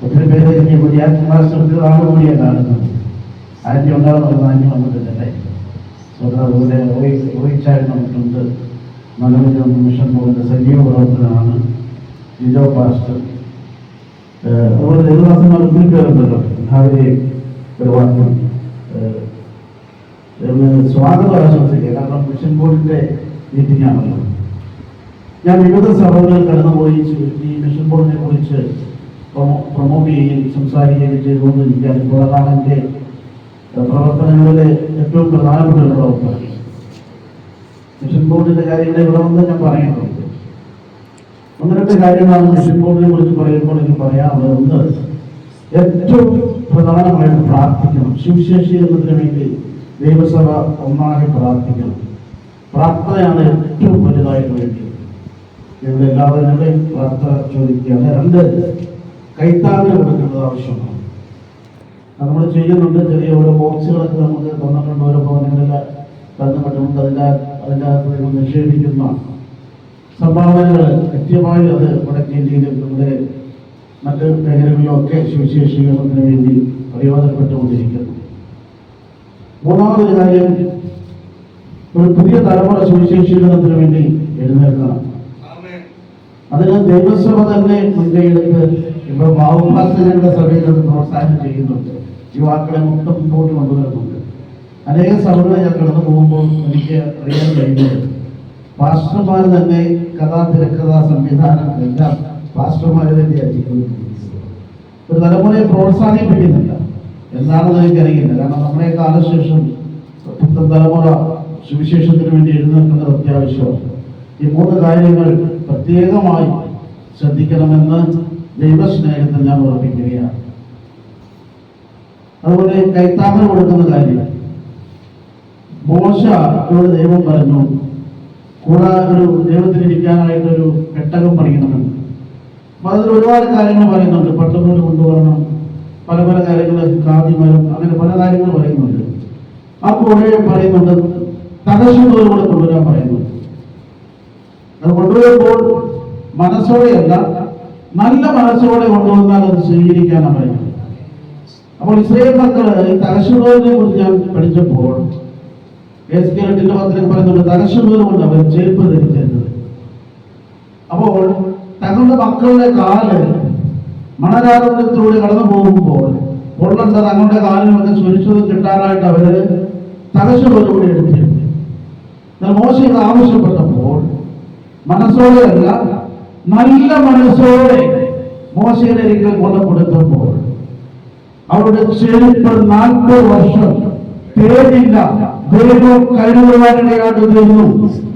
ഒത്തിരി പേര് ഇനി പുതിയ ആൾ കൂടിയാണ് കാണുന്നത്. ആദ്യം ഉണ്ടാകുന്ന ആദ്യം വന്നിട്ടില്ലേ. അതുപോലെ റോയിച്ചായിട്ട് വന്നിട്ടുണ്ട്. മനോരമ മിഷൻ പോലുള്ള സജീവ പ്രവർത്തനമാണ് ജിജോ പാസ്റ്റർ. അതുപോലെ ദേവദാസന്മാർ ഒത്തിരി പേരുണ്ടല്ലോ. അവരെ ഒരു വാക്ക് സ്വാഗതം ആശംസിക്കുക. കാരണം മിഷൻ ബോർഡിന്റെ മീറ്റിംഗ് ആണല്ലോ. ഞാൻ വിവിധ സഭകളിൽ കടന്നുപോയി ഈ മിഷൻ ബോർഡിനെ കുറിച്ച് പ്രൊമോട്ട് ചെയ്യുകയും സംസാരിക്കുകയും ചെയ്തുകൊണ്ടിരിക്കാൻ ഇപ്പോഴാണ് എൻ്റെ പ്രവർത്തനങ്ങളിലെ ഏറ്റവും പ്രധാനപ്പെട്ട ഒരു പ്രവർത്തനം. മിഷൻ ബോർഡിന്റെ കാര്യങ്ങളെ ഇവിടെ വന്ന് ഞാൻ പറയുന്നുണ്ട്. ഒന്ന് രണ്ട് കാര്യങ്ങളാണ് മിഷൻ ബോർഡിനെ കുറിച്ച് പറയുമ്പോൾ എനിക്ക് പറയാനുള്ളത്. ഒന്ന്, ഏറ്റവും പ്രധാനമായിട്ട് പ്രാർത്ഥിക്കണം. സുവിശേഷീകരണത്തിന് വേണ്ടി ദൈവസഭ ഒന്നാകെ പ്രാർത്ഥിക്കണം. പ്രാർത്ഥനയാണ് ഏറ്റവും വലുതായിട്ട് വേണ്ടത്. ഇവിടെ എല്ലാവരുടെയും പ്രാർത്ഥന ചോദിക്കുകയാണ്. രണ്ട്, കൈത്താങ്ങൽ കൊടുക്കേണ്ടത് ആവശ്യമാണ്. നമ്മൾ ചെയ്യുന്നുണ്ട്. ചെറിയ ഓരോ ബോക്സുകളൊക്കെ നമുക്ക് തന്നിട്ടുണ്ട്. ഓരോ ഭവനങ്ങളിൽ തന്നിട്ടുണ്ട്. അതിനകത്ത് നിക്ഷേപിക്കുന്ന സംഭാവനകൾ കൃത്യമായി അത് വടക്കേന്ത്യയിലും നമ്മുടെ മറ്റ് മേഖലകളിലൊക്കെ സുവിശേഷീകരണത്തിന് വേണ്ടി പ്രയോജനപ്പെട്ടുകൊണ്ടിരിക്കുന്നു. മൂന്നാമതൊരു കാര്യം, ഒരു പുതിയ തലമുറ സുവിശേഷീകരണത്തിന് വേണ്ടി എഴുന്നേൽക്കണം. അതിന് ദൈവസഭ തന്നെ മുൻകൈയെടുത്ത് ഇപ്പൊ ഭാവഭാസങ്ങളുടെ സഭയിൽ അത് പ്രോത്സാഹനം ചെയ്യുന്നുണ്ട്. യുവാക്കളെ മൊത്തം മുമ്പോട്ട് കൊണ്ടുവരുന്നുണ്ട്. അനേക സഭകളെ ഞാൻ കടന്നു പോകുമ്പോൾ എനിക്ക് അറിയാൻ കഴിയുന്നത് പാസ്റ്റർമാർ തന്നെ തിരക്കഥ സംവിധാനം എല്ലാം പാസ്റ്റർമാർ തന്നെയായിരിക്കും. ഒരു തലമുറയെ പ്രോത്സാഹിപ്പിക്കുന്നില്ല. എന്താണെന്ന് എനിക്കറിയില്ല. കാരണം നമ്മുടെ കാലശേഷം പുത്തൻ തലമുറ സുവിശേഷത്തിന് വേണ്ടി എഴുന്നേൽക്കേണ്ടത് അത്യാവശ്യമാണ്. ഈ മൂന്ന് കാര്യങ്ങൾ പ്രത്യേകമായി ശ്രദ്ധിക്കണമെന്ന് ദൈവസ്നേഹത്തിൽ ഞാൻ ഓർമ്മിക്കുകയാണ്. അതുപോലെ കൈത്താങ്ങൽ കൊടുക്കുന്ന കാര്യം, മോശയോട് ദൈവം പറഞ്ഞു കൂടെ ഒരു ദൈവത്തിനിരിക്കാനായിട്ടൊരു പെട്ടകം പണിയണമെന്ന്. അപ്പൊ അതിൽ ഒരുപാട് കാര്യങ്ങൾ പറയുന്നുണ്ട്. പട്ടണൂർ കൊണ്ടുപോകണം, പല പല കാര്യങ്ങൾ, കാതിമരം, അങ്ങനെ പല കാര്യങ്ങൾ പറയുന്നുണ്ട്. ആ കൂടെ പറയുന്നുണ്ട് തടസ്സത്തോട് കൂടെ കൊണ്ടുവരാൻ പറയുന്നുണ്ട്. അത് കൊണ്ടുവരുമ്പോൾ മനസ്സോടെയല്ല, നല്ല മനസ്സോടെ കൊണ്ടുവന്നാൽ അത് സ്വീകരിക്കാനാണ് പറയുന്നത്. അപ്പോൾ ഇസ്രായേൽ മക്കള് ഈ തകശുനൂരിനെ കുറിച്ച് ഞാൻ പഠിച്ചപ്പോൾ എസ്കേലിന്റെ പത്രത്തിൽ പറയുന്നുണ്ട് തകശുനൂര് കൊണ്ട് അവർ ചെരുപ്പ് ധരിച്ചിരുന്നത്. അപ്പോൾ തങ്ങളുടെ മക്കളുടെ കാല് മണരാരണ്യത്തിലൂടെ കടന്നു പോകുമ്പോൾ പൊള്ളണ്ട തങ്ങളുടെ കാലിനൊക്കെ സുരക്ഷിതം കിട്ടാനായിട്ട് അവര് തകശുനൂര് എടുത്തിരുന്നു. എന്നാൽ മോശയോട് ആവശ്യപ്പെട്ടപ്പോൾ മനസ്സോടെയല്ല, നല്ല മനസ്സോടെ മോശയുടെ ഒരിക്കൽ കൊണ്ടുകൊടുത്തപ്പോൾ അവരുടെ ചെരുപ്പ് 40 വർഷം തേടില്ല. ദൈവം കരുതുവാനിടയായിട്ട് തീർന്നു.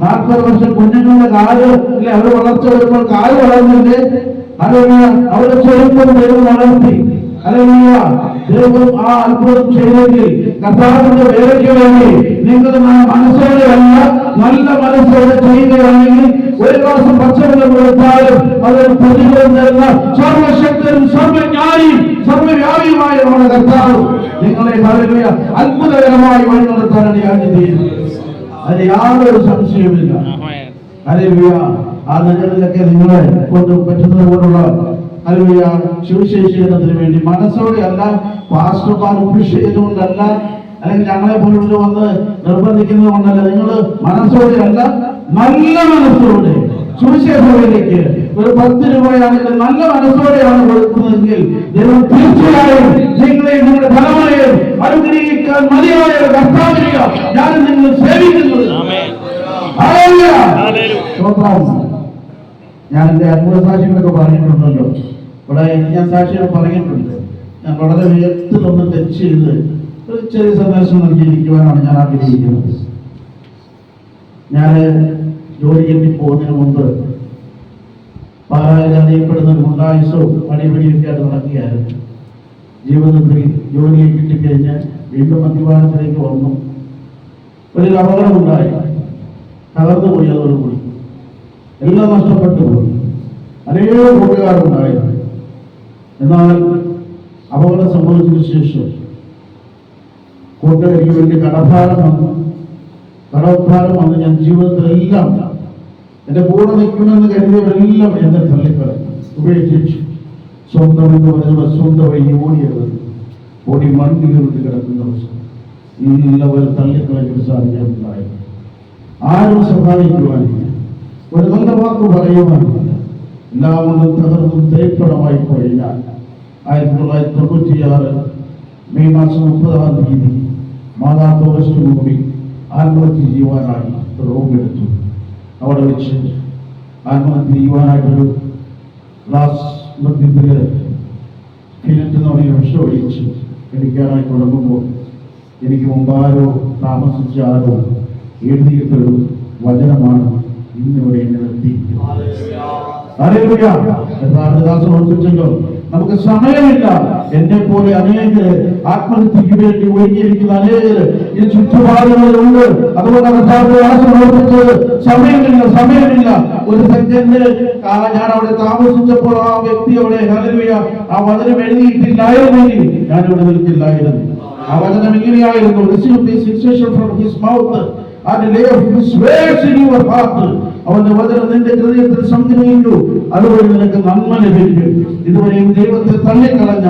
40 വർഷം കുഞ്ഞുങ്ങളുടെ കാല് അല്ലെ, അവരുടെ വളർച്ച വരുമ്പോൾ കാല് വളർന്നില്ലേ, അല്ലെങ്കിൽ അവരുടെ ചെരുപ്പം ദൈവം വളർത്തി. അല്ലെങ്കിൽ ദൈവം ആ അത്ഭുതം ചെയ്തെങ്കിൽ കർത്താവിന്റെ വേലയ്ക്ക് വേണ്ടി നിങ്ങൾ മനസ്സോടെ അല്ല, നല്ല മനസ്സോടെ ചെയ്യുകയാണെങ്കിൽ ഒരു മാസം പച്ചവെള്ളം കൊടുത്താലും അതൊരു പ്രതിഫലം തരുന്ന സർവശക്തനും സർവജ്ഞാനിയും സർവവ്യാപിയുമായ നമ്മുടെ കർത്താവ് നിങ്ങളെ പറയുക അത്ഭുതകരമായി വഴി നടത്താനാണ് ഞാൻ ചെയ്യുന്നത്. അതിന് യാതൊരു സംശയവുമില്ല. ഹല്ലേലൂയ. ആ നഗരത്തിലൊക്കെ നിങ്ങളെ കൊണ്ട് പറ്റുന്നത് കൊണ്ടുള്ള ഹല്ലേലൂയ സുവിശേഷീകരണത്തിന് വേണ്ടി മനസ്സോടെ അല്ല, പാസ്റ്റർമാർ പുഷ് ചെയ്തുകൊണ്ടല്ല, അല്ലെങ്കിൽ ഞങ്ങളെ പോലുള്ള വന്ന് നിർബന്ധിക്കുന്നത് കൊണ്ടല്ല, നിങ്ങൾ മനസ്സോടെ അല്ല, നല്ല മനസ്സോടെ സുവിശേഷത്തിലേക്ക് ഒരു 10 രൂപയാണെങ്കിൽ നല്ല മനസ്സോടെയാണ് കൊടുക്കുന്നതെങ്കിൽ ദൈവം തീർച്ചയായും നിങ്ങളെ നിങ്ങളുടെ തലമുറയെ അനുഗ്രഹിക്കാൻ മതിയായ കർത്താവിനെയോ ഞാൻ നിങ്ങൾ സേവിക്കുന്നത്. ഞാൻ എന്റെ അത്ഭുത സാക്ഷ്യങ്ങളൊക്കെ പറഞ്ഞിട്ടുണ്ടല്ലോ. ഇവിടെ ഞാൻ സാക്ഷികൾ പറഞ്ഞിട്ടുണ്ട്. ഞാൻ വളരെ വേഗത്തിലൊന്ന് ടച്ച് ചെയ്ത് ഒരു ചെറിയ സന്ദേശം നൽകിയിരിക്കുവാനാണ് ഞാൻ ആഗ്രഹിക്കുന്നത്. ഞാൻ ജോലി കെട്ടി പോകുന്നതിന് മുമ്പ് പാലായിൽ അറിയപ്പെടുന്ന ഗുണ്ടായുസവും അടിപിടിയൊക്കെ ആയിട്ട് നടക്കുകയായിരുന്നു. ജീവിതത്തിൽ ജോലിയെ കിട്ടിക്കഴിഞ്ഞ് വീണ്ടും മദ്യപാനത്തിലേക്ക് വന്നു. ഒരു അപകടമുണ്ടായി, തകർന്നു പോയി. അതോടുകൂടി എല്ലാം നഷ്ടപ്പെട്ടു പോയി. അനേക കൂട്ടുകാരുണ്ടായിരുന്നു. എന്നാൽ അപകടം സംഭവിച്ചതിനു ശേഷം കൂട്ടുകാർക്ക് വേണ്ടി കടഭാരം വന്ന് ഞാൻ ജീവിതത്തിലെല്ലാം എന്റെ കൂടെ നിൽക്കുമെന്ന് കരുതിയവരെല്ലാം എന്നെ തള്ളിക്കളഞ്ഞു, ഉപേക്ഷിച്ചു. സ്വന്തം എന്ന് പറഞ്ഞവർ സ്വന്തം വഴി ഓടിയത് ഓടി മണ്ടി വീർത്ത് കിടക്കുന്ന അവസ്ഥ എല്ലാവരും തള്ളിക്കളഞ്ഞൊരു സാഹചര്യം ഉണ്ടായി. ആരും സഹായിക്കുവാനില്ല, ഒരു നല്ല വാക്ക് പറയുവാനില്ല. എല്ലാം കൊണ്ടും തകർന്നും തേപ്പടമായി പോയാൽ 1996 മെയ് മാസം 30-ാം തീയതി മാതാ ടൂറിസ്റ്റ് കൂടി ആത്മഹത്യ ചെയ്യുവാനായി റൂമെടുത്തു. അവിടെ വെച്ച് ആത്മഹത്യ ചെയ്യുവാനായിട്ടൊരു ഗ്ലാസ് മധ്യത്തില് കിണറ്റെന്ന് പറയുന്ന വിഷം ഒഴിച്ച് എടുക്കാനായി തുടങ്ങുമ്പോൾ എനിക്ക് മുമ്പാരോ താമസിച്ച ആരോ എഴുതിയിട്ടൊരു വചനമാണ് ഇന്നിവിടെ എന്നെ നിർത്തിയിരിക്കുന്നത്. ഓർപ്പിച്ചല്ലോ, നമുക്ക് സമയമില്ല. എന്നെ പോലെ അനേകര് ആത്മഹത്യക്ക് വേണ്ടി ഒരുങ്ങിയിരിക്കുന്ന അനേകര് ഈ ചുറ്റുപാടുകളിലുണ്ട്. അതുകൊണ്ട് ഓർപ്പിച്ചത് സമയമില്ല. ഒരു സെക്കൻഡ് ഞാൻ അവിടെ താമസിച്ചപ്പോൾ ആ വ്യക്തി അവിടെ ഹല്ലേലൂയ ആ വചനം എഴുതിയിട്ടില്ലായിരുന്നെങ്കിൽ ഞാനിവിടെ നിൽക്കില്ലായിരുന്നു. ആ വചനം ഇങ്ങനെയായിരുന്നു: receive this instruction from his mouth and lay his words in your heart. അവന്റെ വചനം നിന്റെ ഹൃദയത്തിൽ സംഗ്രഹിക്കൂ, അതുവഴി നിനക്ക് നന്മ ലഭിക്കും. ഇതുവരെയും ദൈവത്തെ തള്ളിക്കളഞ്ഞ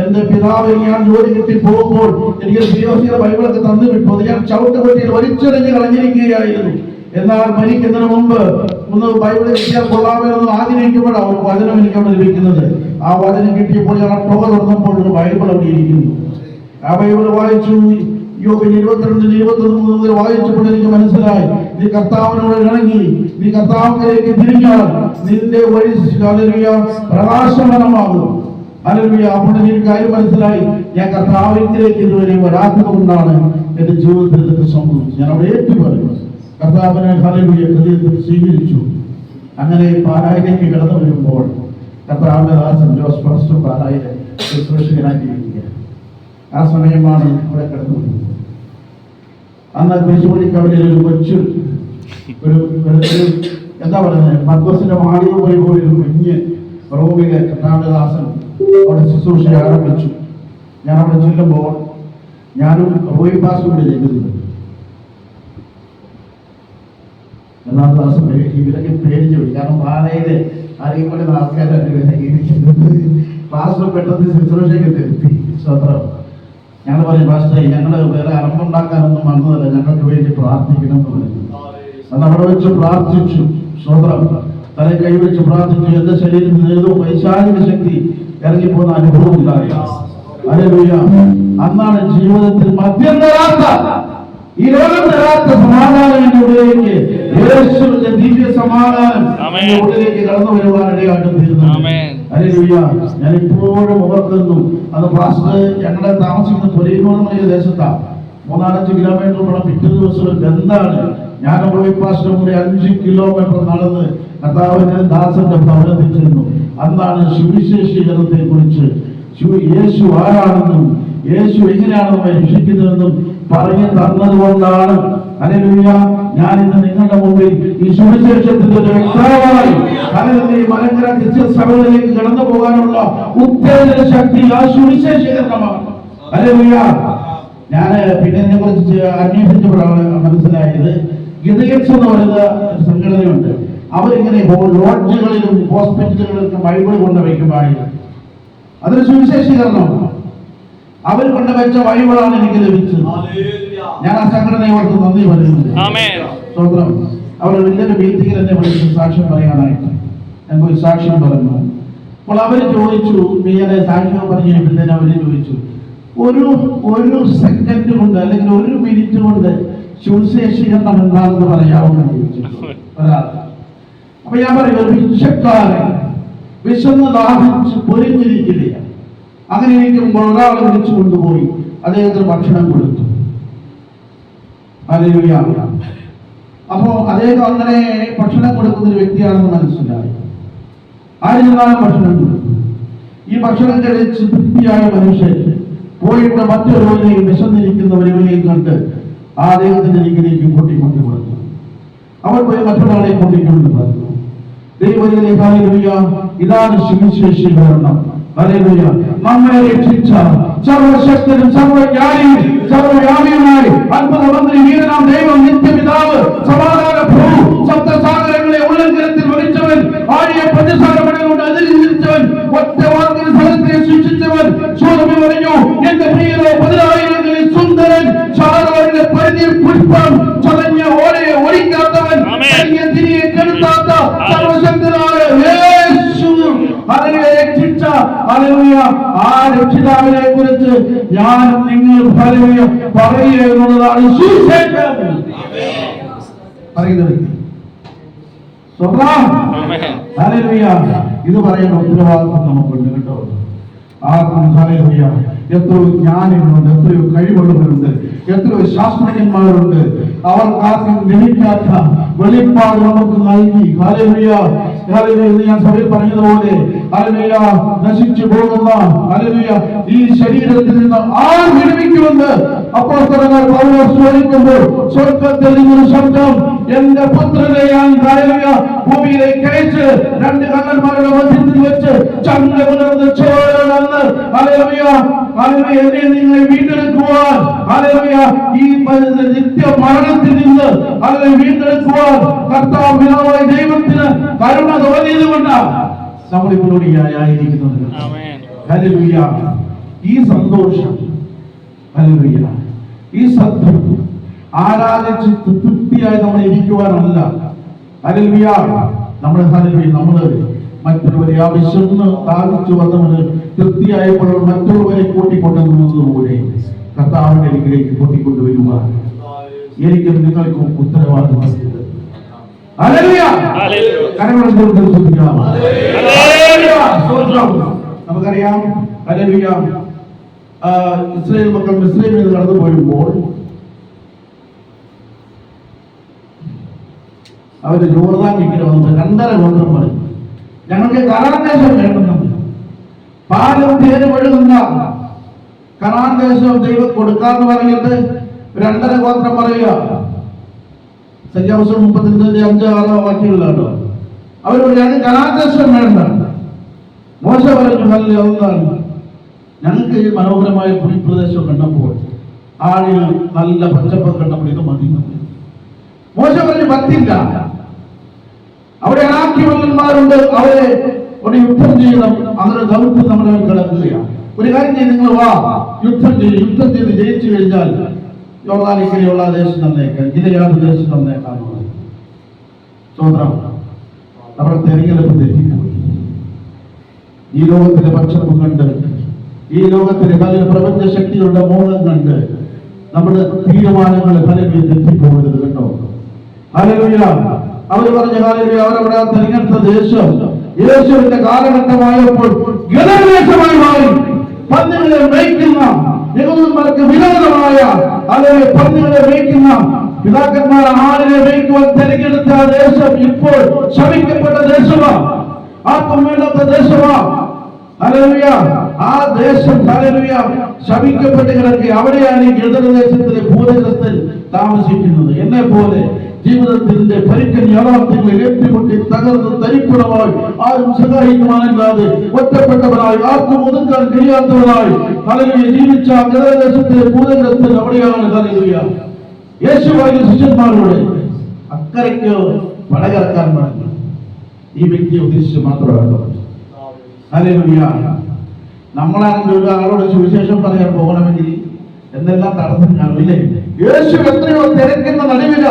എന്റെ പിതാവ് ഞാൻ ജോലി കിട്ടി പോകുമ്പോൾ എനിക്ക് ദൈവത്തിന്റെ ബൈബിളൊക്കെ തന്നു വിട്ടു. അത് ഞാൻ ചവിട്ടുപറ്റിയിൽ വലിച്ചെറിഞ്ഞ് കളഞ്ഞിരിക്കുകയായിരുന്നു. എന്നാൽ മരിക്കുന്നതിന് മുമ്പ് ഒന്ന് ബൈബിൾ കിട്ടിയാൽ കൊള്ളാമെന്ന് ആഗ്രഹിക്കുമ്പോഴാണ് ഒരു വചനം എനിക്ക് അവിടെ ലഭിക്കുന്നത്. ആ വചനം കിട്ടിയപ്പോൾ ഞാൻ ടോക തുറന്നപ്പോൾ ഒരു ബൈബിൾ അവിടെ ഇരിക്കുന്നു. ആ ബൈബിൾ വായിച്ചു. യോബിന് 22-21 മുതൽ വായിച്ചപ്പോൾ എനിക്ക് മനസ്സിലായി, നീ കർത്താവിനോട് ഇണങ്ങി, നീ കർത്താവിലേക്ക് തിരിഞ്ഞാൽ നിന്റെ വഴി പ്രകാശമാനമാകും. ഹല്ലേലൂയ. അപ്പോൾ എനിക്ക് കാര്യം മനസ്സിലായി, ഞാൻ കർത്താവിലേക്ക് ഇതുവരെ വരാത്തത് കൊണ്ടാണ് എന്റെ ജീവിതത്തിൽ ഇതൊക്കെ സംഭവിച്ചു. ഞാൻ അവിടെ ഏറ്റു പറഞ്ഞു, കർത്താവിനെ ഹല്ലേലൂയ ഹൃദയത്തിൽ സ്വീകരിച്ചു. അങ്ങനെ പാലായിലേക്ക് കടന്നു വരുമ്പോൾ കർത്താവിന്റെ ദാസൻ ജോസ് ഫാസ്റ്റർ പാലായിലെ ശുശ്രൂഷകനായിരിക്കുക. ആ സമയമാണ് ഇവിടെ കടന്നു വരുന്നത്. അന്ന് കുരിശുപള്ളിക്കവലിൽ ഒരു കൊച്ചു ഒരു എന്താ പറയുന്നത്, മർക്കോസിന്റെ മാളിക പോയി ഒരു കുഞ്ഞ് റൂമിലെ കർത്താവിന്റെ ദാസൻ അവിടെ ശുശ്രൂഷ ആരംഭിച്ചു. ഞാൻ അവിടെ ചെല്ലുമ്പോൾ ഞാനും റോയി പാസ് കൂടി ചെല്ലുന്നത്. എന്നാൽ ദാസം ഇവരൊക്കെ പേടിച്ചു പോയി. കാരണം പാലയില് അറിയപ്പെടുന്ന ആൾക്കാരാണ് ക്ലാസ് പെട്ടെന്ന് ശുശ്രൂഷയ്ക്ക് എത്തി. സ്വത്രം ഞങ്ങൾ പറയും, പാസ്റ്ററെ ഞങ്ങൾ വേറെ അറമ്പുണ്ടാക്കാനൊന്നും വന്നതല്ല, ഞങ്ങൾക്ക് വേണ്ടി പ്രാർത്ഥിക്കണം എന്ന് പറഞ്ഞു. അന്ന് അവിടെ വെച്ച് പ്രാർത്ഥിച്ചു. സ്വതന്ത്രം തലേ കൈവച്ച് പ്രാർത്ഥിച്ചു. എന്റെ ശരീരത്തിൽ ഏതോ വൈശാലിക ശക്തി ഇറങ്ങിപ്പോകുന്ന അനുഭവം ഉണ്ടായി. ഹല്ലേലൂയ. അന്നാണ് ജീവിതത്തിൽ മദ്യം തരാത്ത, ഈ ലോകം തരാത്ത സമാധാനം എന്റെ ഉള്ളിലേക്ക്, യേശുവിന്റെ ദിവ്യ സമാധാനം എന്റെ ഉള്ളിലേക്ക് കടന്നു വരുവാനിടയായിട്ട് തീർന്നു. ഹല്ലേലൂയ. ഞാൻ ഇപ്പോഴും ഓർക്കുന്നു, അത് പാസ്റ്റർ ഞങ്ങളെ താമസിക്കുന്ന പൊരീനോർമലിയ ദേശത്താണ്. 3-5 കിലോമീറ്റർ പിറ്റേ ദിവസം ഒരു ബന്ധാണ്. ഞാൻ റോയി പാസ്റ്ററും കൂടി 5 കിലോമീറ്റർ നടന്ന് കർത്താവിന്റെ ദാസന്റെ ഭവനത്തിൽ ചെന്നു. അന്നാണ് സുവിശേഷീകരണത്തെ കുറിച്ച്, യേശു ആരാണെന്നും യേശു എങ്ങനെയാണ് നമ്മെ രക്ഷിക്കുന്നതെന്നും പറഞ്ഞു തന്നതുകൊണ്ടാണ് ഹല്ലേലൂയ ഞാൻ ഇന്ന് നിങ്ങളുടെ മുമ്പിൽ ഈ സുവിശേഷത്തിന്റെ ഒരു വ്യക്തമായി ഹല്ലേലൂയ മലങ്കര ക്രിസ്ത്യൻ സഭകളിലേക്ക് കടന്നു പോകാനുള്ള ഉത്തേജന ശക്തി ആ സുവിശേഷീകരണമാണ്. ഹല്ലേലൂയ. ഞാൻ പിന്നെ ഇതിനെ കുറിച്ച് അന്വേഷിച്ചപ്പോഴാണ് മനസ്സിലായത്, ഗിദയൻസ് എന്ന് പറയുന്ന സംഘടനയുണ്ട്. അവരിങ്ങനെ ലോഡ്ജുകളിലും ഹോസ്പിറ്റലുകളിലും ബൈബിൾ കൊണ്ടുവയ്ക്കുമായിരുന്നു. അതൊരു സുവിശേഷീകരണമാണ്. അവർ കൊണ്ടുവച്ച ബൈബിളാണ് എനിക്ക് ലഭിച്ചത്. ഞാൻ ആ സംഘടനയോട് നന്ദി പറയുന്നത്. സ്വന്തം അവർ വലിയൊരു മീറ്റിംഗിൽ എന്നെ വിളിച്ച് സാക്ഷ്യം പറയാനായിട്ട് ഞാൻ പോയി സാക്ഷ്യം പറഞ്ഞു. അപ്പോൾ അവർ ചോദിച്ചു, മീനെ സാക്ഷ്യം പറഞ്ഞു കഴിഞ്ഞാൽ അവർ ചോദിച്ചു, ഒരു സെക്കൻഡ് കൊണ്ട് അല്ലെങ്കിൽ 1 മിനിറ്റ് കൊണ്ട് സുവിശേഷീകരണം എന്താണെന്ന് പറയാമെന്ന് ചോദിച്ചു ഒരാൾ. അപ്പൊ ഞാൻ പറയും, ഒരു ഭിക്ഷക്കാരൻ വിശന്ന് ദാഹിച്ച് പൊരിഞ്ഞിരിക്കുകയാണ്. അങ്ങനെ ഇരിക്കുമ്പോൾ ഒരാൾ വിളിച്ചു കൊണ്ടുപോയി അദ്ദേഹത്തിന് ഭക്ഷണം കൊടുത്തു. ഹല്ലേലൂയ. അപ്പോ അദ്ദേഹം അങ്ങനെ ഭക്ഷണം കൊടുക്കുന്ന ഒരു വ്യക്തിയാണെന്ന് മനസ്സിലായി. ആയിരുന്നാലും ഭക്ഷണം കൊടുത്തു. ഈ ഭക്ഷണം കഴിച്ച് തൃപ്തിയായ മനുഷ്യൻ പോയിട്ട് മറ്റൊരുവനെയും വിശന്നിരിക്കുന്നവരെയും കണ്ട് ആ അദ്ദേഹത്തിന്റെ അരികിലേക്ക് കൂട്ടിക്കൊണ്ട് കൊടുത്തു. അവർ പോയി മറ്റൊരാളെ കൂട്ടിക്കൊണ്ട് പറഞ്ഞു, ദൈവത്തിലെ ഹല്ലേലൂയ, ഇതാണ് സുവിശേഷീകരണം. ഹല്ലേലൂയ. നമ്മെ രക്ഷിച്ച സർവശക്തനും സർവജ്ഞാനിയും സർവവ്യാപിയുമായി അത്ഭുതമന്ത്രി വീരനാം ദൈവം, നിത്യപിതാവ്, സമാധാന പ്രഭു, സപ്തസാഗരങ്ങളെ ഉള്ളങ്കരത്തിൽ വഹിച്ചവൻ, ആഴിയെ പഞ്ചസാര മടങ്ങുകൊണ്ട് അതിരിച്ചവൻ, ഒറ്റ വാക്കിൽ രക്ഷിച്ച ഹല്ലേലൂയ ആ രക്ഷിതാവിനെ കുറിച്ച് ഞാൻ നിങ്ങൾ ഹല്ലേലൂയ പറയുക എന്നുള്ളതാണ് സുവിശേഷം പറയുന്നത്. ഹല്ലേലൂയ ഇത് പറയുന്ന ഉത്തരവാദിത്വം നമുക്കുണ്ട് കേട്ടോ. ഹല്ലേലൂയ എത്രയോ ജ്ഞാനികളുണ്ട്, എത്രയോ കഴിവുള്ളവരുണ്ട്, എത്രയോ ശാസ്ത്രജ്ഞന്മാരുണ്ട്. അവർ ആർക്കും ലഭിക്കാത്ത വെളിപ്പാട് നമുക്ക് നൽകി. ഹല്ലേലൂയ ഹല്ലേലൂയ ഞാൻ സഭയിൽ പറഞ്ഞതുപോലെ ഹല്ലേലൂയ നശിച്ചു പോകുന്ന ഹല്ലേലൂയ ഈ ശരീരത്തിൽ നിന്ന് ആർ വിടുവിക്കുമെന്ന് അപ്പോസ്തലനായ പൗലോസ് ചോദിക്കുമ്പോൾ സ്വർഗ്ഗത്തിൽ നിന്നൊരു ശബ്ദം എന്റെ പുത്രനെ ഞാൻ ഹല്ലേലൂയ ഭൂമിയിലേക്ക് അയച്ച് രണ്ട് കണ്ണന്മാരുടെ മധ്യത്തിൽ വെച്ച് ചങ്ങല പുലർന്ന് ചോരന്ന് ഹല്ലേലൂയ ഹല്ലേലൂയ എന്നെ നിങ്ങളെ വീണ്ടെടുക്കുവാൻ ഹല്ലേലൂയ ഈ നിത്യ മരണത്തിൽ നിന്ന് ഹല്ലേലൂയ വീണ്ടെടുക്കുവാൻ കർത്താവ് പിതാവായ ദൈവത്തിന് കരുണ തോന്നിയതുകൊണ്ടാണ് നമ്മളിവിടെ ആയിരിക്കുന്നത്. ഹല്ലേലൂയ ഈ സന്തോഷം ഹല്ലേലൂയ ഈ സത്യം ആരാധിച്ച് തൃപ്തിയായി നമ്മൾ ഇരിക്കുവാനല്ല. ഹല്ലേലൂയ നമ്മൾ ഹല്ലേലൂയ നമ്മള് മറ്റുള്ളവരെ ആവശ്യം താഴ്ച വന്നവന് തൃപ്തിയായപ്പോൾ മറ്റുള്ളവരെ കൂട്ടിക്കൊണ്ടുവന്നതുപോലെ കർത്താവിന്റെ അരികിലേക്ക് കൂട്ടിക്കൊണ്ടുവരുവാൻ എനിക്കും നിങ്ങൾക്കും ഉത്തരവാദിത്തമുണ്ട്. നമുക്കറിയാം ഹല്ലേലൂയ ഇസ്രായേൽ മക്കൾ മിസ്രൈമിൽ നിന്ന് കടന്നു പോയുമ്പോൾ അവര് ജോർദാൻ ഇങ്ങനെ വന്നിട്ട് 2.5 ഗോത്രം പറഞ്ഞു ഞങ്ങൾക്ക് കനാൻ ദേശം വേണ്ടുന്നുണ്ട്. പാലും തേനും ഒഴുകുന്ന കനാൻ ദേശം ദൈവം കൊടുക്കാന്ന് പറഞ്ഞിട്ട് 2.5 ഗോത്രം പറയുക. സംഖ്യാപുസ്തകം 35-5-6 വാക്യങ്ങളിലാണ് അവരോട് ഞങ്ങൾക്ക് കനാൻ ദേശം വേണ്ട. മോശ പറഞ്ഞു നല്ല ഒന്നാണ് ഞങ്ങൾക്ക് ഈ മനോഹരമായ ഭൂപ്രദേശം കണ്ടപ്പോൾ ആടിന് നല്ല പച്ചപ്പ് കണ്ടപ്പോൾ ഇത് മതി. മോശ പറഞ്ഞു പറ്റില്ല, അവിടെ അനാക്യമന്മാരുണ്ട്, അവരെ ഒരു യുദ്ധം ചെയ്യണം. അങ്ങനെ ദൗത്യം നമ്മളെ കിടക്കുകയാണ്. ഒരു കാര്യം ചെയ്ത് നിങ്ങൾ വാ യുദ്ധം ചെയ്ത് ജയിച്ചു കഴിഞ്ഞാൽ യോർദാനിക്കരയുള്ള ദേശം തന്നേക്കാം, ഗിലെയാദ് ദേശം തന്നേക്കാം. സ്വന്തം നമ്മുടെ തെരഞ്ഞെടുപ്പ് തെറ്റിപ്പോയി. ഈ ലോകത്തിലെ പച്ചപ്പ് കണ്ട് ഈ ലോകത്തിലെ പല പ്രപഞ്ച ശക്തികളുടെ മോഹം കണ്ട് നമ്മുടെ തീരുമാനങ്ങൾ പലരും തെറ്റിപ്പോകരുത് കേട്ടോ. ഹല്ലേലൂയ അവർ പറഞ്ഞ ഹല്ലേലൂയ അവരവിടെ തെരഞ്ഞെടുത്ത ദേശം യേശുവിന്റെ കാലഘട്ടമായപ്പോൾ ഗദർദേശമായി മാറി. പന്നികളെ മേയ്ക്കുന്ന യഹൂദന്മാർക്ക് വിരോധമായ അല്ലെങ്കിൽ പന്നികളെ മേയ്ക്കുന്ന പിതാക്കന്മാർ ആടിനെ മേയ്ക്കുവാൻ തെരഞ്ഞെടുത്ത ആ ദേശം ഇപ്പോൾ ശപിക്കപ്പെട്ട ദേശമാണ്, ആർക്കും വേണ്ടാത്ത ദേശമാണ്. ഹല്ലേലൂയ ആ ദേശം ഹല്ലേലൂയ ശപിക്കപ്പെട്ട് കിടക്കുക. അവിടെയാണ് ഈ ഗദർദേശത്തിലെ ഭൂതഗ്രസ്തൻ താമസിക്കുന്നത്. എന്നെ പോലെ ജീവിതത്തിന്റെ പരിക്കൻ യാഥാർത്ഥ്യങ്ങളിൽ എത്തിമുട്ടി തകർന്ന് തരിപ്പുറമായി ആരും സഹായിക്കുവാനില്ലാതെ ഒറ്റപ്പെട്ടവരായി ആർക്കും ഒതുക്കാൻ കഴിയാത്തവരായി ഹല്ലേലൂയ ജീവിച്ച ഗദർദേശത്തിലെ ഭൂതഗ്രസ്തൻ അവിടെയാണ്. ഹല്ലേലൂയ യേശുവായ ശിഷ്യന്മാരോട് അക്കരയ്ക്ക് പടകറക്കാൻ പറഞ്ഞു. ഈ വ്യക്തിയെ ഉദ്ദേശിച്ച് മാത്രമാണ്. ഹല്ലേലൂയ നമ്മളാണെങ്കിൽ ഒരു ആളോട് സുവിശേഷം പറയാൻ പോകണമെങ്കിൽ എന്തെല്ലാം തടസ്സം കാണില്ലേ? യേശു എത്രയോ തിരക്കുന്ന നടുവില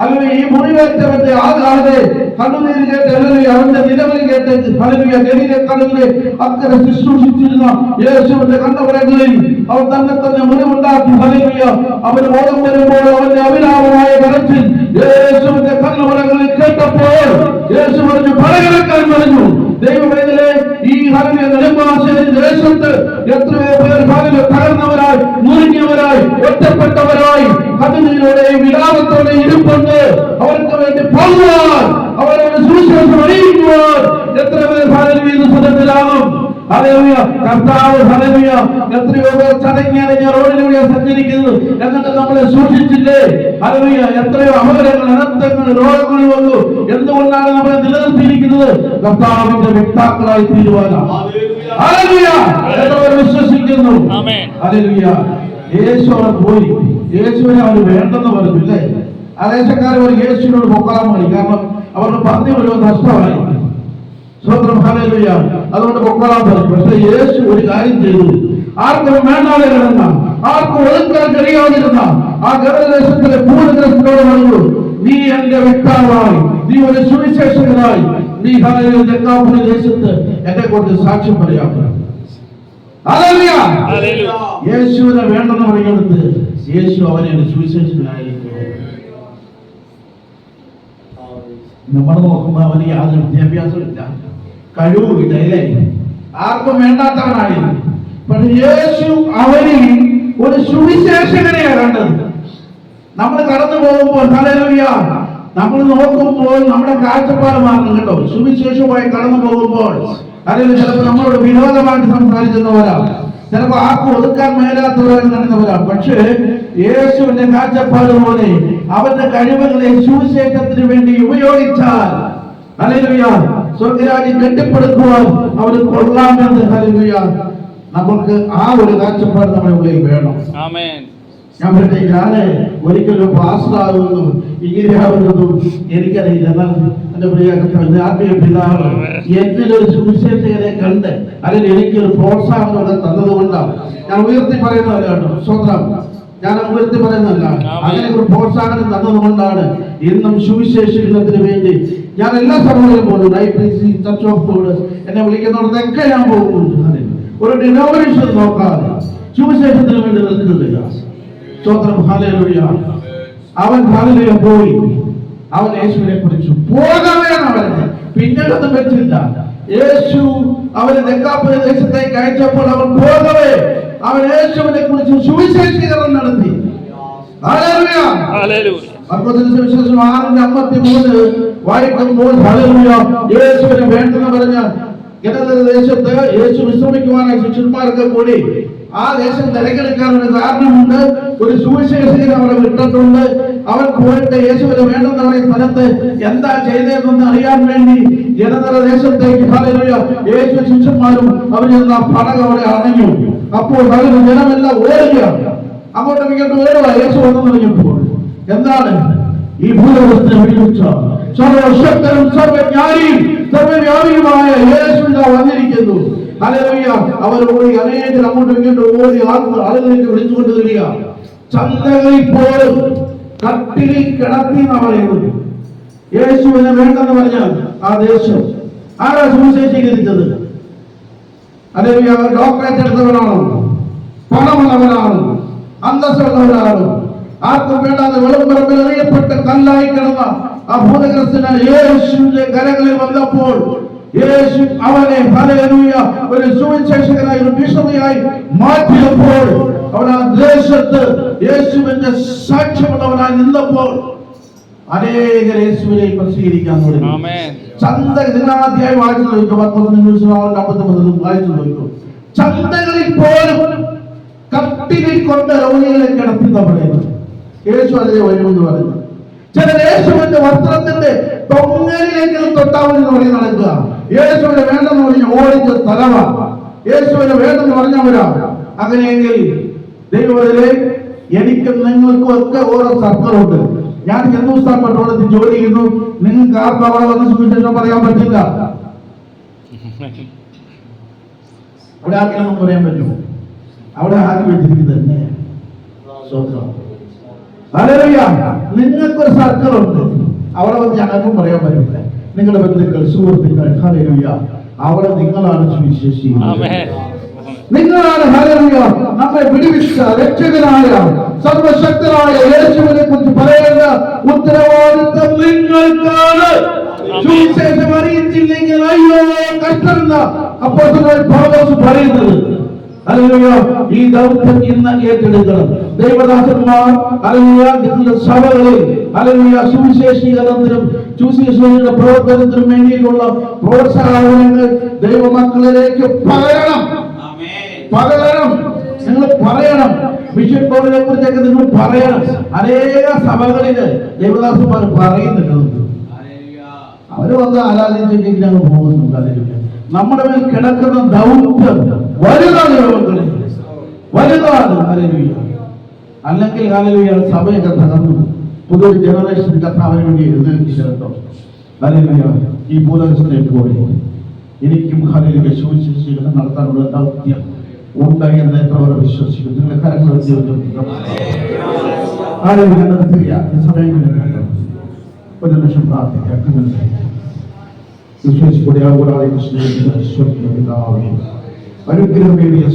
അല്ലെങ്കിൽ ഈ മുറിവേറ്റവന്റെ ആ കാലത്തെ കണ്ണുനീര് കേട്ട് അല്ലെങ്കിൽ അവന്റെ നിലവിളി കേട്ട് ഹല്ലേലൂയ ഗലീല കടലിലെ അക്കരെ ശുശ്രൂഷിച്ചിരുന്ന യേശുവിന്റെ കണ്ണുപടങ്ങളിൽ അവൻ തന്നെ മുറിവുണ്ടാക്കി. ഹല്ലേലൂയ അവന് ഓർമ്മ വരുമ്പോൾ അവന്റെ അവിരാമമായ കരച്ചിൽ യേശുവിന്റെ കണ്ണുപടങ്ങളിൽ കേട്ടപ്പോൾ യേശു പറഞ്ഞു പടകിറക്കാൻ പറഞ്ഞു. ദൈവവേദനയിലെ ഈ ഹല്ലേലൂയ നെടുമ്പാശ്ശേരി ദേശത്ത് എത്രയോ പേർ ഹല്ലേലൂയ തകർന്നവരായി മുറിഞ്ഞവരായി ഒറ്റപ്പെട്ടവരായി കണ്ണുനീരോടെയും വിലാപത്തോടെ ഇരിപ്പുണ്ട്. അവർക്ക് വേണ്ടി പോകുവാൻ അവരുടെ സുവിശേഷം അറിയിക്കുവാൻ എത്ര പേർ ഹല്ലേലൂയ സദസ്സിലാകും. ഹല്ലേലൂയ കർത്താവ് ഹല്ലേലൂയ എത്രയോ പേർ ചടങ്ങിയറിഞ്ഞ റോഡിലൂടെ സഞ്ചരിക്കുന്നത് എന്നിട്ട് നമ്മളെ സൂക്ഷിച്ചില്ലേ? ഹല്ലേലൂയ എത്രയോ അപകടങ്ങൾ അനർത്ഥങ്ങൾ രോഗങ്ങൾ വന്നു. എന്തുകൊണ്ടാണ് നമ്മളെ നിലനിർത്തിയിരിക്കുന്നത്? കർത്താവിന്റെ വ്യക്താക്കളായി തീരുവാനാണ്. ഹല്ലേലൂയ എന്നവർ വിശ്വസിക്കുന്നു. ഹല്ലേലൂയ യേശു അവർ പോയി യേശുവിനെ അവർ വേണ്ടെന്ന് പറഞ്ഞില്ലേ? ആ ദേശക്കാർ ഒരു യേശുവിനോട് പൊക്കാൻ മതി, കാരണം അവർക്ക് പറഞ്ഞു ഒരു നഷ്ടമായി. സ്വന്തം ഹല്ലേലൂയ അതുകൊണ്ട് പൊക്കോളാൻ പറഞ്ഞു. പക്ഷെ യേശു ഒരു കാര്യം ചെയ്തു. ആർക്കും വേണ്ടാതെ കിടന്ന ആർക്കും ഒതുക്കാൻ കഴിയാതിരുന്ന ആ ഗദർദേശത്തിലെ ഭൂതഗ്രസ്തനോട് പറഞ്ഞു, നീ എന്റെ വ്യക്താവായി, നീ ഒരു സുവിശേഷകനായി, നീ ഹല്ലേലൂയ ദക്കാപുരി ദേശത്ത് എന്നെ കുറിച്ച് സാക്ഷ്യം പറയാമോ? ഹല്ലേലൂയ. യേശുവിനെ വേണ്ടെന്ന് പറയുന്നത് യേശു അവനെ ഒരു സുവിശേഷകനായിരിക്കും. നമ്മൾ നോക്കുമ്പോൾ അവന് യാതൊരു വിദ്യാഭ്യാസമില്ല, കഴിവുമില്ല, ഇല്ലേ? ആർക്കും വേണ്ടാത്തവനായിരുന്നു. പക്ഷെ യേശു അവനിൽ ഒരു സുവിശേഷകനെയാണ് കണ്ടത്. നമ്മൾ കടന്നു പോകുമ്പോൾ ഹല്ലേലൂയ, നമ്മൾ നോക്കുമ്പോൾ നമ്മുടെ കാഴ്ചപ്പാട് മാറണം കേട്ടോ. സുവിശേഷവുമായി കടന്നു പോകുമ്പോൾ അല്ലെങ്കിൽ ചിലപ്പോൾ നമ്മളോട് വിരോധമായിട്ട് സംസാരിക്കുന്നവരാ, ചിലപ്പോൾ ആർക്കും ഒതുക്കാൻ മേലാത്തവരാണ് നടന്നവരാ. പക്ഷേ യേശുവിന്റെ കാഴ്ചപ്പാട് പോലെ അവന്റെ കഴിവുകളെ സുവിശേഷത്തിന് വേണ്ടി ഉപയോഗിച്ചാൽ ഹല്ലേലൂയ സ്വർഗ്ഗരാജ്യം കെട്ടിപ്പടുക്കുവാൻ അവന് കൊള്ളാമെന്ന് ഹല്ലേലൂയ നമുക്ക് ആ ഒരു കാഴ്ചപ്പാട് നമ്മുടെ ഉള്ളിൽ വേണം. ആമേൻ. ഞാൻ പറയട്ടെ, ഞാന് ഒരിക്കലും പാസ്റ്ററാകുന്നു ഇങ്ങനെയാവുന്നതും എനിക്കറിയില്ല. എന്നാൽ എന്റെ പ്രിയ ആത്മീയ പിതാവ് എന്നിലൊരു സുവിശേഷകരെ കണ്ട് അല്ലെങ്കിൽ എനിക്കൊരു പ്രോത്സാഹനം തന്നതുകൊണ്ടാണ് ഞാൻ ഉയർത്തി പറയുന്നവരാണ്. സ്വന്തം ഞാൻ ഉയർത്തി പറയുന്നതല്ല, അങ്ങനെ ഒരു പ്രോത്സാഹനം തന്നതുകൊണ്ടാണ് ഇന്നും സുവിശേഷീകരണത്തിന് വേണ്ടി ഞാൻ എല്ലാ സമയങ്ങളിലും പോകുന്നുണ്ട്. IPC ചർച്ച് ഓഫ് ഗോഡ് എന്നെ വിളിക്കുന്നിടത്തൊക്കെ ഞാൻ പോകുന്നുണ്ട്. ഒരു ഡിനോമിനേഷൻ നോക്കാതെ സുവിശേഷത്തിന് വേണ്ടി നിൽക്കുന്നില്ല. സ്തോത്രം. ഹല്ലേലൂയ. അവൻ ഹല്ലേലൂയ പോയി. അവൻ യേശുവിനെ കുറിച്ച് പോകവേ പറഞ്ഞത്, പിന്നീടൊന്നും പറ്റില്ല. യേശു അവന് ദെക്കാപ്പൊലി ദേശത്തേക്ക് അയച്ചപ്പോൾ അവൻ പോകവേ അവൻ യേശുവിനെ കുറിച്ച് സുവിശേഷീകരണം നടത്തി. ഹല്ലേലൂയ. ഹല്ലേലൂയ. മർക്കോസിന്റെ സുവിശേഷം 6:53 വായിക്കുമ്പോൾ ഹല്ലേലൂയ യേശുവിനെ വേണ്ടെന്ന് പറഞ്ഞ ദേശത്ത് യേശു വിശ്രമിക്കുവാനായി ശിഷ്യന്മാർക്ക് കൂടി ആ ദേശം തിരഞ്ഞെടുക്കാൻ ഒരു കാരണമുണ്ട്. ഒരു സുവിശേഷകൻ അവരെ വിട്ടിട്ടുണ്ട്. അവൻ പോയിട്ട് യേശുവിനെ വേണ്ടെന്ന് പറയുന്ന സ്ഥലത്ത് എന്താ ചെയ്തതെന്ന് അറിയാൻ വേണ്ടി ജനതല ദേശത്തേക്ക് ഹല്ലേലൂയ യേശു ശിഷ്യന്മാരും അവരിൽ ആ പടകം അവിടെ അണഞ്ഞു. അപ്പോൾ ജനമെല്ലാം ഓടുകയാണ്, അങ്ങോട്ടും ഇങ്ങോട്ടും ഓടുക. യേശു വന്നു പറഞ്ഞപ്പോൾ എന്താണ് ഈ ഭൂലോകത്തെ വിളിച്ച സർവശക്തനും സർവജ്ഞാനിയും സർവവ്യാപിയുമായ യേശു വന്നിരിക്കുന്നു. ഹല്ലേലൂയ. അവർ ഓടി, അനേകർ അങ്ങോട്ടും ഇങ്ങോട്ടും ഓടി ആളുകളിലേക്ക് വിളിച്ചുകൊണ്ട് വരിക. ചന്തകളിൽ പോലും കട്ടിലിൽ കിടത്തി എന്നാ പറയുന്നത്. യേശുവിനെ വേണ്ടെന്ന് പറഞ്ഞാൽ ആ ദേശം ആരാ സുവിശേഷീകരിച്ചത്? ഹല്ലേലൂയ. ഡോക്ടറേറ്റ് എടുത്തവരാണോ? പണമുള്ളവരാണോ? അന്തസ്സുള്ളവരാണോ? ആർക്കും വേണ്ടാതെ വെളുമ്പറമ്പിൽ എറിയപ്പെട്ട കല്ലായി കിടന്ന ആ ഭൂതഗ്രസ്തനായ യേശുവിന്റെ കരങ്ങളിൽ വന്നപ്പോൾ യേശു അവനെ ഹല്ലേലൂയ ഒരു സുവിശേഷകനായി, ഒരു മിഷണറിയായി മാറ്റിയപ്പോൾ അവൻ ആ ദേശത്ത് യേശുവിന്റെ സാക്ഷ്യമുള്ളവനായി നിന്നപ്പോൾ അനേകർ യേശുവിനെ പ്രസിദ്ധീകരിക്കാൻ തുടങ്ങി. ചന്തകളാദ്യമായി വായിച്ചു നോക്കും. 19 വായിച്ചു നോക്കും. ചന്തകളിൽ പോലും കട്ടിലിൽ കൊണ്ട് രോഗികളെ കിടത്തുന്ന പറയുന്നത് യേശു അതിനെ വരുമെന്ന് പറഞ്ഞു. ചില യേശുവിന്റെ വസ്ത്രത്തിന്റെ തൊങ്ങലിലേക്ക് തൊട്ടാവെന്ന് പറഞ്ഞ് നടക്കുക. യേശുവിനെ വേണ്ടെന്ന് പറഞ്ഞ് ഓടിച്ച സ്ഥലമാ. യേശുവിനെ വേണ്ടെന്ന് പറഞ്ഞവരാ. അങ്ങനെയെങ്കിൽ ദൈവത്തിലെ എനിക്കും നിങ്ങൾക്കും ഒക്കെ ഓരോ സർക്കിളുണ്ട്. ഞാൻ ഹിന്ദുസ്ഥാൻ പട്ടണത്തിൽ ജോലി ചെയ്യുന്നു. നിങ്ങൾക്ക് ആർക്കും അവിടെ വന്ന് സുവിശേഷം പറയാൻ പറ്റില്ല. അവിടെ ആർക്കും പറയാൻ പറ്റുമോ? അവിടെ ആക്കി വെച്ചിരിക്കുന്നത് തന്നെ. നിങ്ങൾക്കൊരു സർക്കിളുണ്ട്, അവിടെ വന്ന് ഞങ്ങൾക്കും പറയാൻ പറ്റില്ല. നിങ്ങളുടെ ബന്ധുക്കൾ, സുഹൃത്തുക്കൾ, ഹല്ലേലൂയ, അവിടെ നിങ്ങളാണ് സുവിശേഷിക്കുന്നത്. നിങ്ങളാണ് ഹല്ലേലൂയ നമ്മെ വിടുവിച്ച രക്ഷകനായ സർവശക്തനായ യേശുവിനെ കുറിച്ച് പറയേണ്ട ഉത്തരവാദിത്വം നിങ്ങൾക്കാണ്. സുവിശേഷം അറിയിച്ചില്ലെങ്കിൽ അയ്യോ കഷ്ടമെന്ന അപ്പോസ്തലൻ പൗലോസ് പറയുന്നത്. ഹല്ലേലൂയ. ഈ ദൗത്യം ഇന്ന് ഏറ്റെടുക്കണം. ദൈവദാസന്മാർ ഹല്ലേലൂയ നിങ്ങളുടെ സഭകളിൽ ഹല്ലേലൂയ സുവിശേഷീകരണത്തിനും സുവിശേഷയുടെ പ്രവർത്തനത്തിനും വേണ്ടിയിട്ടുള്ള പ്രോത്സാഹനങ്ങൾ ദൈവമക്കളിലേക്ക് പകരണം. നിങ്ങൾ പറയണം. മിഷൻ ബോർഡിനെ കുറിച്ചൊക്കെ നിങ്ങൾ പറയണം. അനേക സഭകളില് ദൈവദാസന്മാർ പറയുന്നുണ്ട്. അവര് വന്ന് ആരാധിച്ചെങ്കിൽ ഞങ്ങൾ പോകുന്നുണ്ട്. ഹല്ലേലൂയ. നമ്മുടെ മേൽ കിടക്കുന്ന ദൗത്യം വലുതാണ്, വലുതാണ്. ഹല്ലേലൂയ. അല്ലെങ്കിൽ ഹല്ലേലൂയ സഭയൊക്കെ തകർന്നു. പുതിയൊരു ജനറേഷൻ കർത്താവിന് വേണ്ടി എഴുന്നേൽപ്പിച്ചോ. ഹല്ലേലൂയ. ഈ ഭൂലോകത്തിലെ പോലെ എനിക്കും ഹല്ലേലൂയ സുവിശേഷീകരണം നടത്താനുള്ള ദൗത്യം ഉണ്ടായി എന്ന് എത്രവരെ വിശ്വസിക്കുന്നു? നിങ്ങളുടെ കരങ്ങൾ ഒരു നിമിഷം പ്രാർത്ഥിക്കാം. വിശ്വസിക്കൂടെ ആകൂടാതെ സ്നേഹിക്കുന്ന സ്വർഗീയ പിതാവേ, അനുഗ്രഹമേറിയ